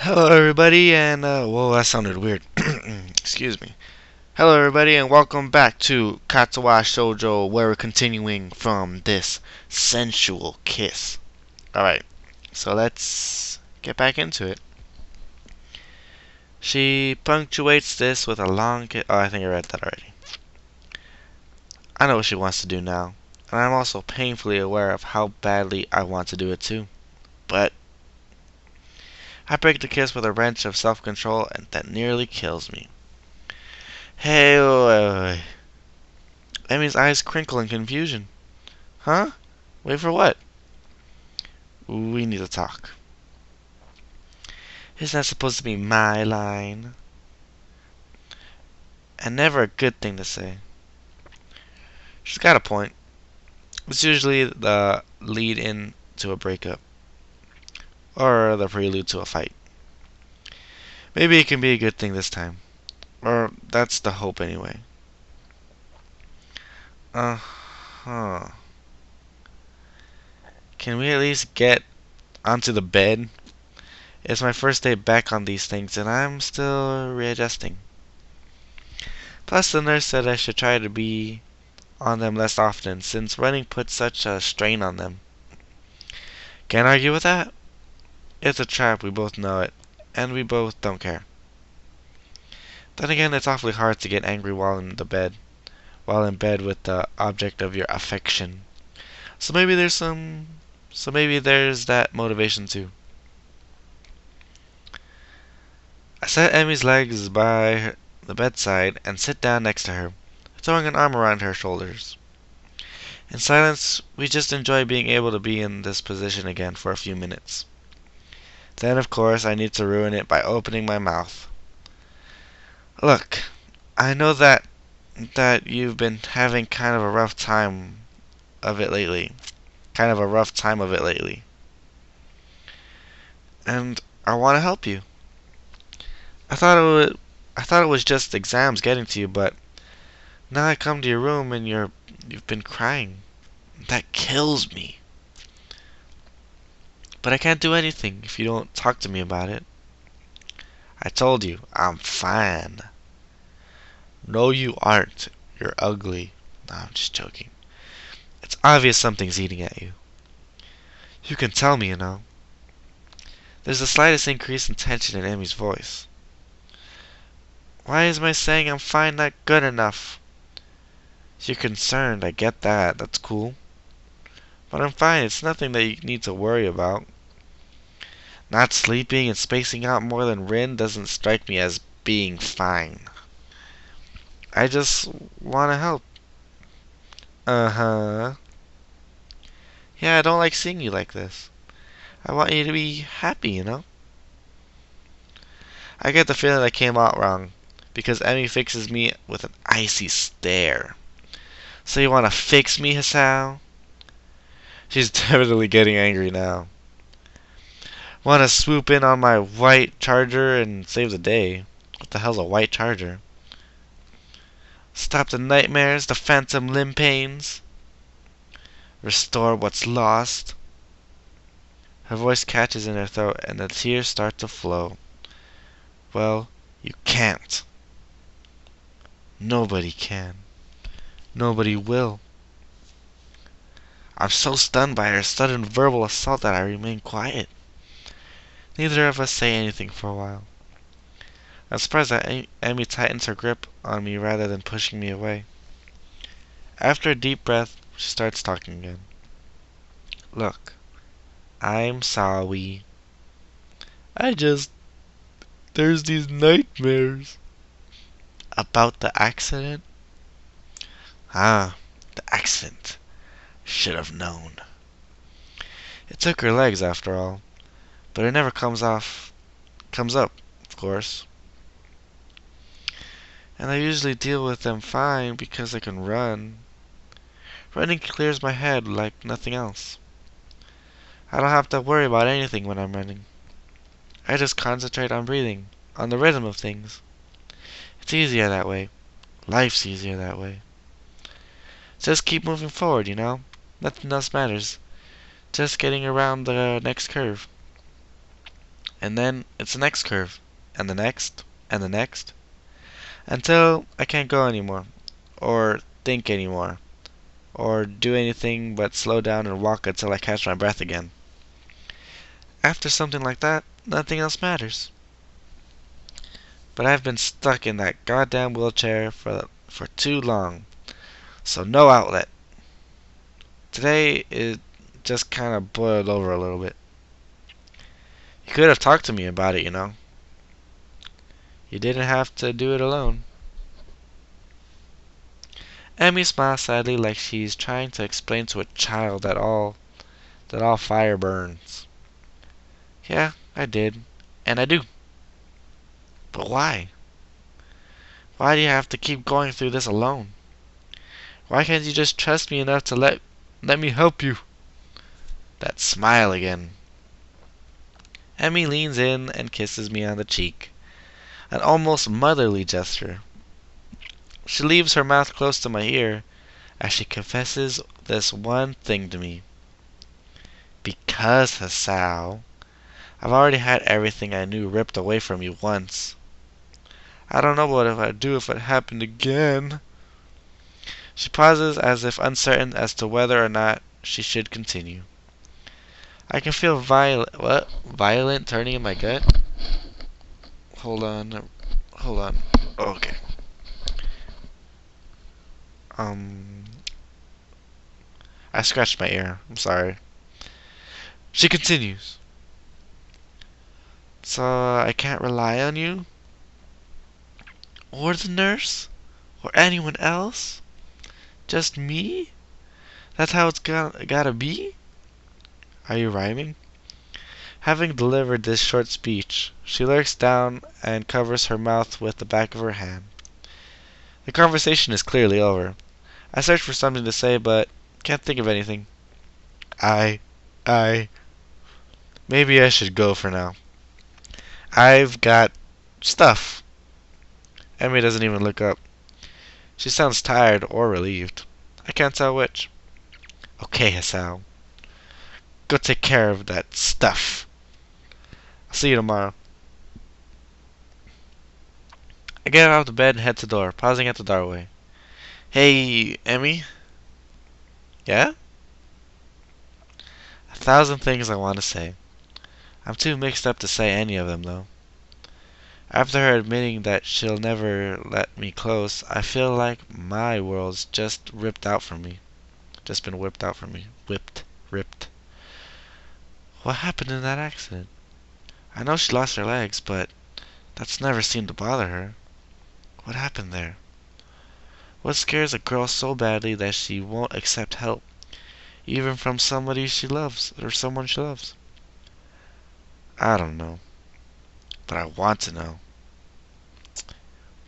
Hello, everybody, and whoa, that sounded weird. Excuse me. Hello, everybody, and welcome back to Katawa Shoujo, where we're continuing from this sensual kiss. Alright, so let's get back into it. She punctuates this with a long kiss. Oh, I think I read that already. I know what she wants to do now, and I'm also painfully aware of how badly I want to do it too. But I break the kiss with a wrench of self-control, and that nearly kills me. Hey, wait. Emmy's eyes crinkle in confusion. Huh? Wait for what? We need to talk. Isn't that supposed to be my line? And never a good thing to say. She's got a point. It's usually the lead in to a breakup. Or the prelude to a fight. Maybe it can be a good thing this time. Or that's the hope anyway. Uh-huh. Can we at least get onto the bed? It's my first day back on these things and I'm still readjusting. Plus the nurse said I should try to be on them less often since running puts such a strain on them. Can't argue with that. It's a trap, we both know it, and we both don't care. Then again, it's awfully hard to get angry while in bed with the object of your affection. So maybe there's that motivation too. I set Emmy's legs by the bedside and sit down next to her, throwing an arm around her shoulders. In silence, we just enjoy being able to be in this position again for a few minutes. Then, of course, I need to ruin it by opening my mouth. Look, I know that you've been having kind of a rough time of it lately. And I want to help you. I thought it was just exams getting to you, but now I come to your room and you've been crying. That kills me. But I can't do anything if you don't talk to me about it. I told you, I'm fine. No, you aren't. You're ugly. No, I'm just joking. It's obvious something's eating at you. You can tell me, you know. There's the slightest increase in tension in Amy's voice. Why is my saying I'm fine not good enough? You're concerned, I get that. That's cool. But I'm fine. It's nothing that you need to worry about. Not sleeping and spacing out more than Rin doesn't strike me as being fine. I just want to help. Uh-huh. Yeah, I don't like seeing you like this. I want you to be happy, you know? I get the feeling I came out wrong, because Emmy fixes me with an icy stare. So you want to fix me, Hasao? She's definitely getting angry now. Want to swoop in on my white charger and save the day. What the hell's a white charger? Stop the nightmares, the phantom limb pains. Restore what's lost. Her voice catches in her throat and the tears start to flow. Well, you can't. Nobody can. Nobody will. I'm so stunned by her sudden verbal assault that I remain quiet. Neither of us say anything for a while. I'm surprised that Amy tightens her grip on me rather than pushing me away. After a deep breath, she starts talking again. Look, I'm sorry. There's these nightmares. About the accident? Ah, the accident. Should have known. It took her legs after all, but it never comes up, of course. And I usually deal with them fine because I can run. Running clears my head like nothing else. I don't have to worry about anything when I'm running. I just concentrate on breathing, on the rhythm of things. It's easier that way. Life's easier that way. Just keep moving forward, you know? Nothing else matters. Just getting around the next curve. And then it's the next curve, and the next, and the next, until I can't go anymore, or think anymore, or do anything but slow down and walk until I catch my breath again. After something like that, nothing else matters. But I've been stuck in that goddamn wheelchair for too long, so no outlet. Today it just kind of boiled over a little bit. You could have talked to me about it, you know. You didn't have to do it alone. Emmy smiles sadly like she's trying to explain to a child that all fire burns. Yeah, I did. And I do. But why? Why do you have to keep going through this alone? Why can't you just trust me enough to let me help you? That smile again. Emmy leans in and kisses me on the cheek. An almost motherly gesture. She leaves her mouth close to my ear as she confesses this one thing to me. Because, Hasao, I've already had everything I knew ripped away from you once. I don't know what I'd do if it happened again. She pauses as if uncertain as to whether or not she should continue. I can feel violent turning in my gut. Hold on. Okay. I scratched my ear. I'm sorry. She continues. So I can't rely on you? Or the nurse? Or anyone else? Just me? That's how it's gotta be? Are you rhyming? Having delivered this short speech, she lurks down and covers her mouth with the back of her hand. The conversation is clearly over. I search for something to say, but can't think of anything. I... I... Maybe I should go for now. I've got stuff. Emmy doesn't even look up. She sounds tired or relieved. I can't tell which. Okay, Hasao. Go take care of that stuff. I'll see you tomorrow. I get out of bed and head to the door, pausing at the doorway. Hey, Emmy? Yeah? 1,000 things I want to say. I'm too mixed up to say any of them, though. After her admitting that she'll never let me close, I feel like my world's just ripped out from me. Just been whipped out from me. Ripped. What happened in that accident? I know she lost her legs, but that's never seemed to bother her. What happened there? What scares a girl so badly that she won't accept help, even from somebody she loves, or someone she loves? I don't know, but I want to know.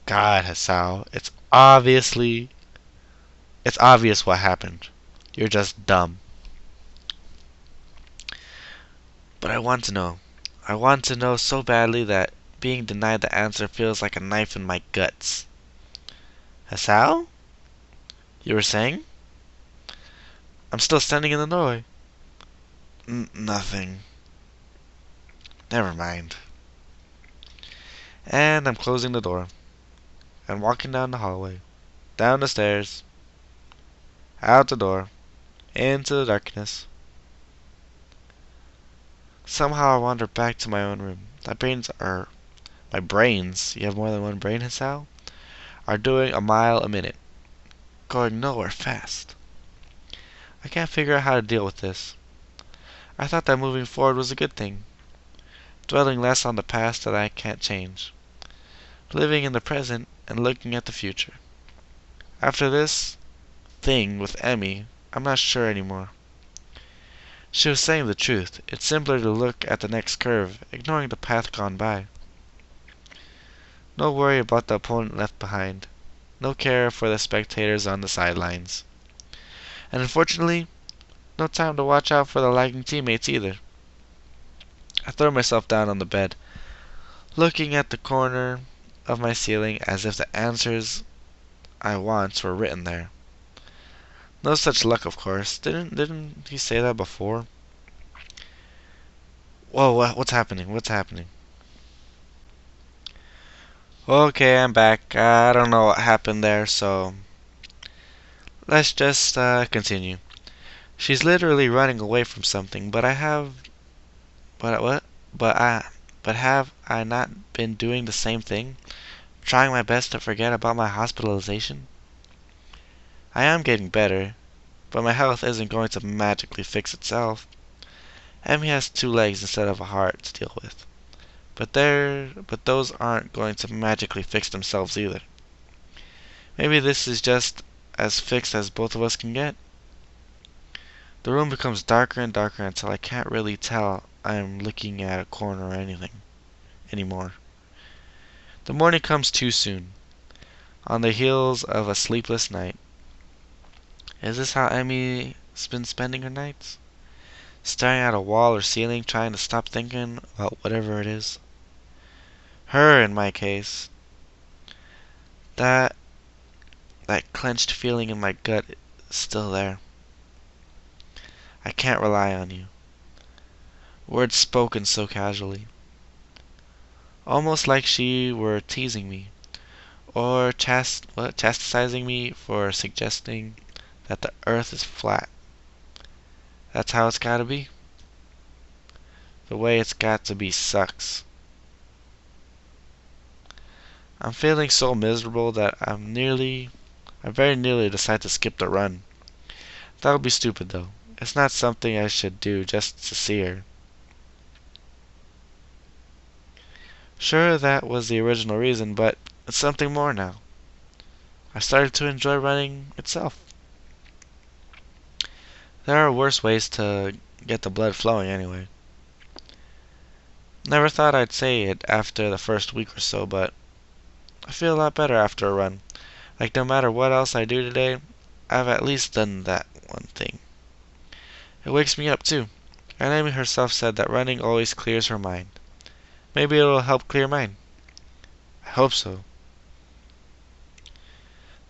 God, Hasao, it's obvious what happened. You're just dumb. But I want to know. I want to know so badly that being denied the answer feels like a knife in my guts. Hasao? You were saying? I'm still standing in the doorway. Nothing. Never mind. And I'm closing the door. And walking down the hallway. Down the stairs. Out the door. Into the darkness. Somehow I wander back to my own room. My brains, you have more than one brain, Hasao, are doing a mile a minute. Going nowhere fast. I can't figure out how to deal with this. I thought that moving forward was a good thing. Dwelling less on the past that I can't change. Living in the present and looking at the future. After this thing with Emmy, I'm not sure anymore. She was saying the truth. It's simpler to look at the next curve, ignoring the path gone by. No worry about the opponent left behind. No care for the spectators on the sidelines. And unfortunately, no time to watch out for the lagging teammates either. I throw myself down on the bed, looking at the corner of my ceiling as if the answers I want were written there. No such luck, of course. Didn't he say that before? Whoa, what's happening? What's happening? Okay, I'm back. I don't know what happened there, so let's just continue. She's literally running away from something, but what? But I, but have I not been doing the same thing? Trying my best to forget about my hospitalization? I am getting better, but my health isn't going to magically fix itself. Emmy has two legs instead of a heart to deal with. But those aren't going to magically fix themselves either. Maybe this is just as fixed as both of us can get. The room becomes darker and darker until I can't really tell I'm looking at a corner or anything anymore. The morning comes too soon, on the heels of a sleepless night. Is this how Emmy's been spending her nights? Staring at a wall or ceiling, trying to stop thinking about whatever it is? Her, in my case. That that clenched feeling in my gut is still there. I can't rely on you. Words spoken so casually. Almost like she were teasing me, or chastising me for suggesting that the earth is flat. That's how it's gotta be. The way it's got to be sucks. I'm feeling so miserable that I very nearly decide to skip the run. That would be stupid though. It's not something I should do just to see her. Sure, that was the original reason, but it's something more now. I started to enjoy running itself. There are worse ways to get the blood flowing anyway. Never thought I'd say it after the first week or so, but I feel a lot better after a run. Like no matter what else I do today, I've at least done that one thing. It wakes me up too. And Amy herself said that running always clears her mind. Maybe it'll help clear mine. I hope so.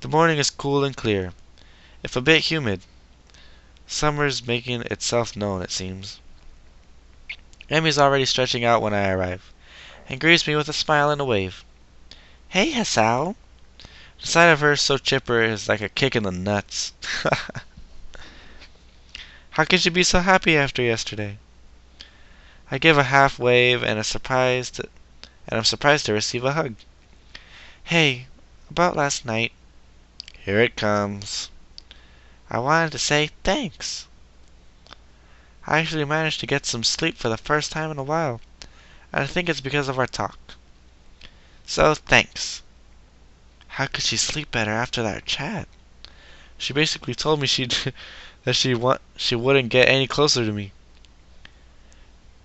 The morning is cool and clear, if a bit humid. Summer's making itself known, it seems. Amy's already stretching out when I arrive, and greets me with a smile and a wave. Hey, Hassao! The sight of her so chipper is like a kick in the nuts. How could you be so happy after yesterday? I give a half wave and I'm surprised to receive a hug. Hey, about last night. Here it comes. I wanted to say thanks. I actually managed to get some sleep for the first time in a while, and I think it's because of our talk. So, thanks. How could she sleep better after that chat? She basically told me that she wouldn't get any closer to me.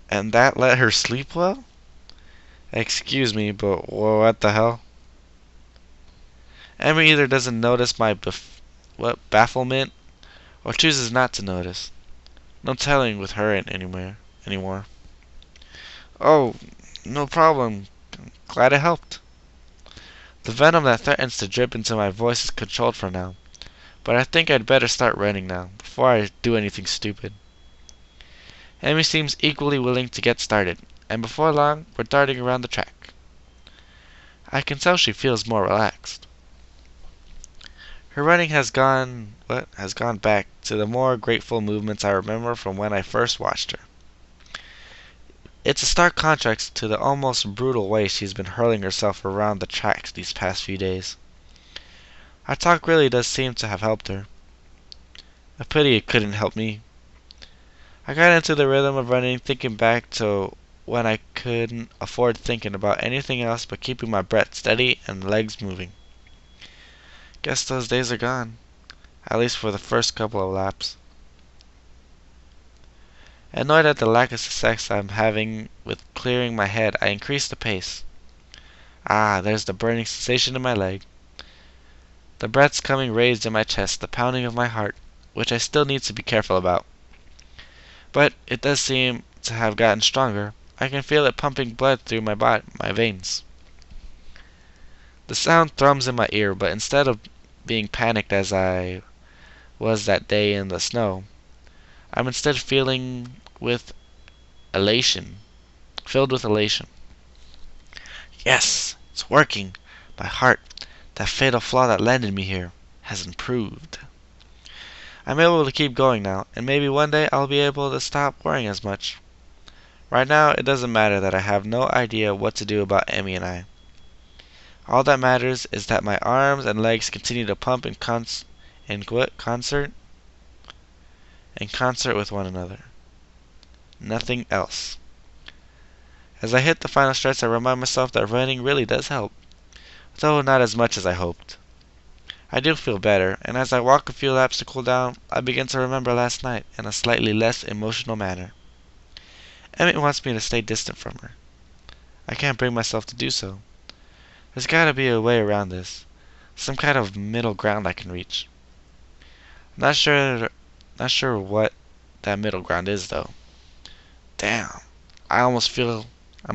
And that let her sleep well? Excuse me, but what the hell? Emma either doesn't notice my bafflement or chooses not to notice. No telling with her anymore. Oh, no problem. Glad it helped. The venom that threatens to drip into my voice is controlled for now, but I think I'd better start running now, before I do anything stupid. Amy seems equally willing to get started, and before long, we're darting around the track. I can tell she feels more relaxed. Her running has gone back to the more grateful movements I remember from when I first watched her. It's a stark contrast to the almost brutal way she's been hurling herself around the track these past few days. Our talk really does seem to have helped her. A pity it couldn't help me. I got into the rhythm of running, thinking back to when I couldn't afford thinking about anything else but keeping my breath steady and legs moving. Guess those days are gone, at least for the first couple of laps. Annoyed at the lack of success I'm having with clearing my head, I increased the pace. Ah, there's the burning sensation in my leg. The breath's coming raised in my chest, the pounding of my heart, which I still need to be careful about. But it does seem to have gotten stronger. I can feel it pumping blood through my veins. The sound thrums in my ear, but instead of being panicked as I was that day in the snow, I'm instead feeling with elation. filled with elation. Yes, it's working. My heart, that fatal flaw that landed me here, has improved. I'm able to keep going now, and maybe one day I'll be able to stop worrying as much. Right now, it doesn't matter that I have no idea what to do about Emmy and I. All that matters is that my arms and legs continue to pump in concert with one another. Nothing else. As I hit the final stretch, I remind myself that running really does help, though not as much as I hoped. I do feel better, and as I walk a few laps to cool down, I begin to remember last night in a slightly less emotional manner. Emmett wants me to stay distant from her. I can't bring myself to do so. There's gotta be a way around this. Some kind of middle ground I can reach. Not sure what that middle ground is though. Damn. I'm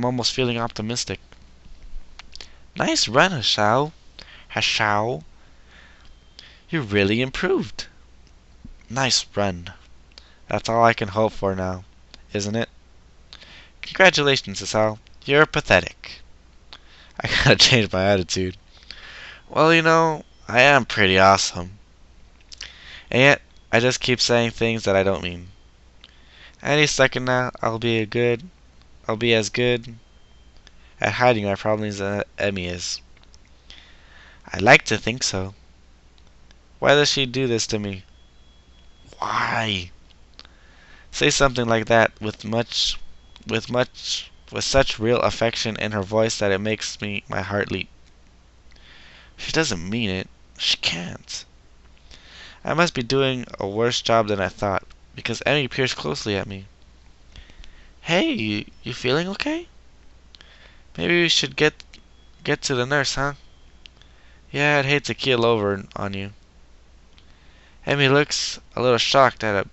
almost feeling optimistic. Nice run, Hashao. You really improved. Nice run. That's all I can hope for now, isn't it? Congratulations, Hashao. You're pathetic. I gotta change my attitude. Well, I am pretty awesome. And yet, I just keep saying things that I don't mean. Any second now, I'll be as good at hiding my problems as Emmy is. I like to think so. Why does she do this to me? Why? Say something like that with such real affection in her voice that it makes my heart leap. She doesn't mean it. She can't. I must be doing a worse job than I thought, because Emmy peers closely at me. Hey, you feeling okay? Maybe we should get to the nurse, huh? Yeah, I'd hate to keel over on you. Emmy looks a little shocked at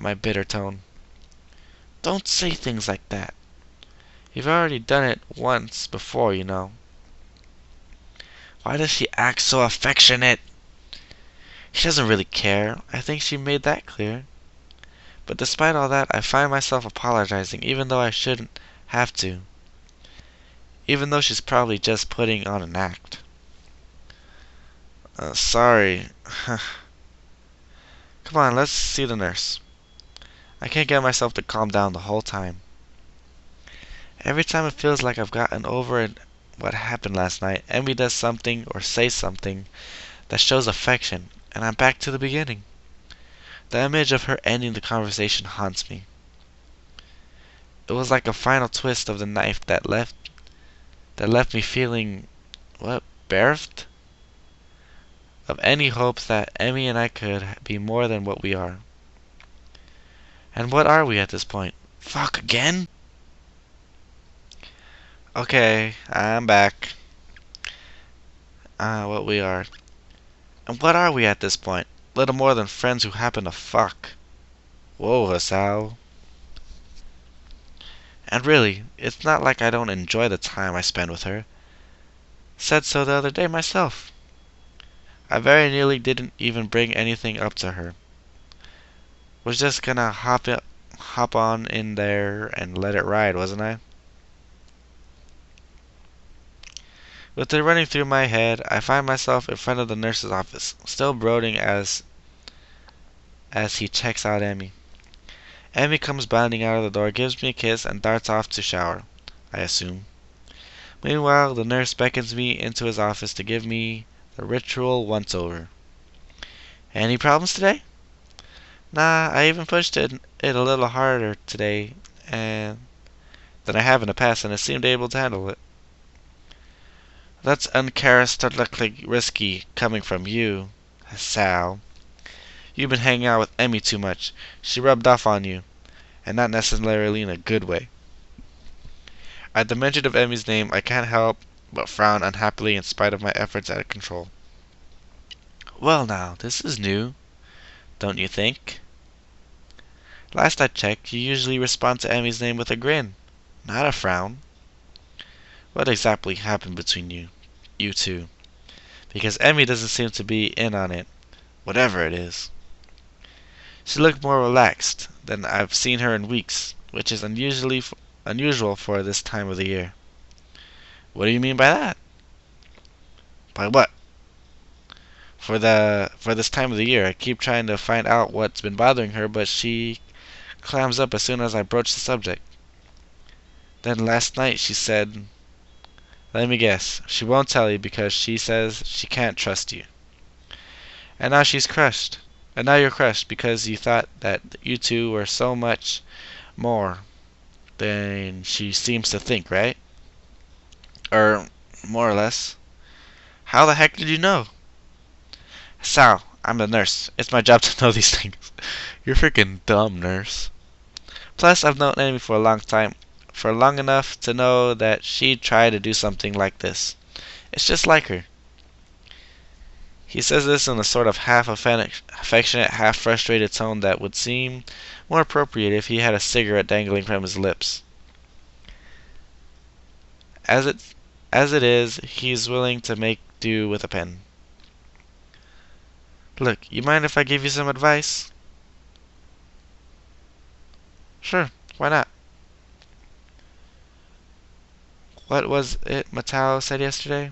my bitter tone. Don't say things like that. You've already done it once before, you know. Why does she act so affectionate? She doesn't really care. I think she made that clear. But despite all that, I find myself apologizing even though I shouldn't have to. Even though she's probably just putting on an act. Sorry. Come on, let's see the nurse. I can't get myself to calm down the whole time. Every time it feels like I've gotten over what happened last night, Emmy does something or says something that shows affection, and I'm back to the beginning. The image of her ending the conversation haunts me. It was like a final twist of the knife that left me feeling, bereft? Of any hope that Emmy and I could be more than what we are. And what are we at this point? Fuck again? Okay, I'm back. What we are. And what are we at this point? Little more than friends who happen to fuck. Whoa, Hasao. And really, it's not like I don't enjoy the time I spend with her. Said so the other day myself. I very nearly didn't even bring anything up to her. Was just gonna hop on in there and let it ride, wasn't I? With it running through my head, I find myself in front of the nurse's office, still brooding as he checks out Emmy. Emmy comes bounding out of the door, gives me a kiss, and darts off to shower, I assume. Meanwhile, the nurse beckons me into his office to give me the ritual once-over. Any problems today? Nah, I even pushed it a little harder today than I have in the past, and it seemed able to handle it. That's uncharacteristically risky coming from you, Sal. You've been hanging out with Emmy too much. She rubbed off on you, and not necessarily in a good way. At the mention of Emmy's name, I can't help but frown unhappily in spite of my efforts at control. Well now, this is new, don't you think? Last I checked, you usually respond to Emmy's name with a grin, not a frown. What exactly happened between you two? Because Emmy doesn't seem to be in on it, whatever it is. She looked more relaxed than I've seen her in weeks, which is unusual unusual for this time of the year. What do you mean by that? By what? For this time of the year, I keep trying to find out what's been bothering her, but she clams up as soon as I broach the subject. Then last night she said, let me guess, she won't tell you because she says she can't trust you. And now she's crushed. And now you're crushed because you thought that you two were so much more than she seems to think, right? Or more or less. How the heck did you know? Sal, I'm the nurse. It's my job to know these things. You're freaking dumb, nurse. Plus, I've known Amy for a long time. For long enough to know that she'd try to do something like this. It's just like her. He says this in a sort of half affectionate, half frustrated tone that would seem more appropriate if he had a cigarette dangling from his lips. As it is, he's willing to make do with a pen. Look, you mind if I give you some advice? Sure, why not? What was it Matao said yesterday?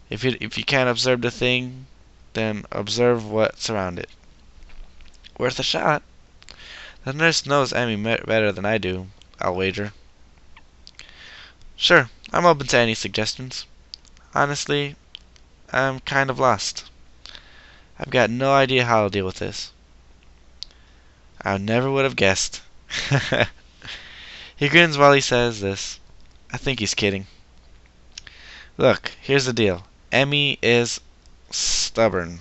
If you can't observe the thing, then observe what's around it. Worth a shot. The nurse knows Emmy better than I do, I'll wager. Sure, I'm open to any suggestions. Honestly, I'm kind of lost. I've got no idea how to deal with this. I never would have guessed. He grins while he says this. I think he's kidding. Look, here's the deal. Emmy is stubborn.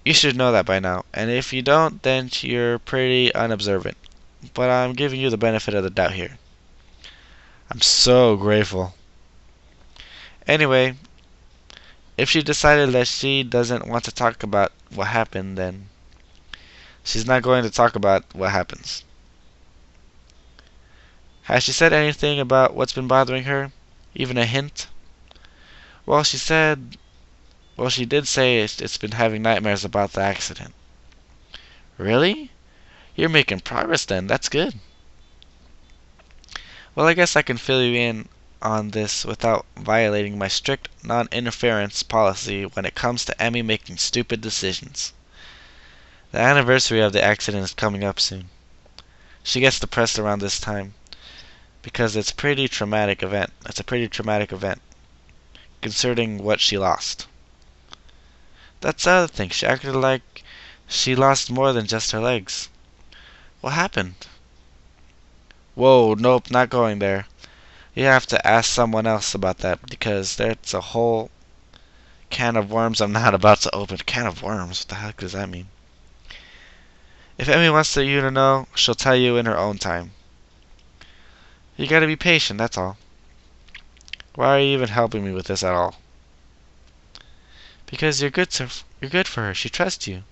You should know that by now, and if you don't, then you're pretty unobservant. But I'm giving you the benefit of the doubt here. I'm so grateful. Anyway, if she decided that she doesn't want to talk about what happened, then she's not going to talk about what happens. Has she said anything about what's been bothering her? Even a hint? Well, she did say it's been having nightmares about the accident. Really? You're making progress then. That's good. Well, I guess I can fill you in on this without violating my strict non-interference policy when it comes to Emmy making stupid decisions. The anniversary of the accident is coming up soon. She gets depressed around this time because it's a pretty traumatic event. Concerning what she lost. That's the other thing. She acted like she lost more than just her legs. What happened? Whoa, nope, not going there. You have to ask someone else about that because there's a whole can of worms I'm not about to open. Can of worms? What the heck does that mean? If Emmy wants you to know, she'll tell you in her own time. You gotta be patient, that's all. Why are you even helping me with this at all? Because you're good for her. She trusts you.